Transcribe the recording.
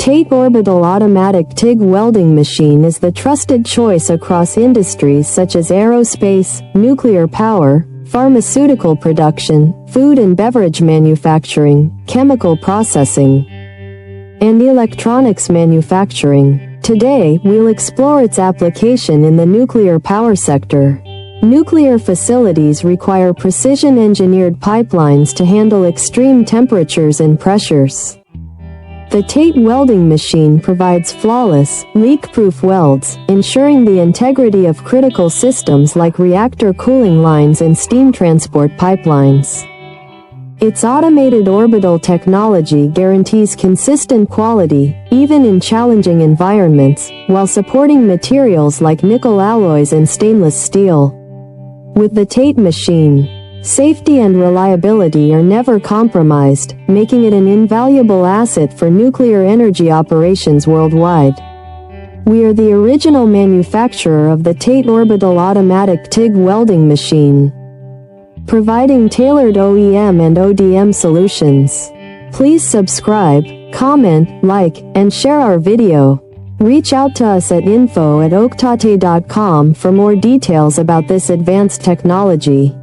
TATE Orbital Automatic TIG Welding Machine is the trusted choice across industries such as aerospace, nuclear power, pharmaceutical production, food and beverage manufacturing, chemical processing, and electronics manufacturing. Today, we'll explore its application in the nuclear power sector. Nuclear facilities require precision-engineered pipelines to handle extreme temperatures and pressures. The TATE welding machine provides flawless, leak-proof welds, ensuring the integrity of critical systems like reactor cooling lines and steam transport pipelines. Its automated orbital technology guarantees consistent quality, even in challenging environments, while supporting materials like nickel alloys and stainless steel. With the TATE machine, safety and reliability are never compromised, making it an invaluable asset for nuclear energy operations worldwide. We are the original manufacturer of the TATE Orbital Automatic TIG welding machine, providing tailored OEM and ODM solutions. Please subscribe, comment, like, and share our video. Reach out to us at info@oaktate.com for more details about this advanced technology.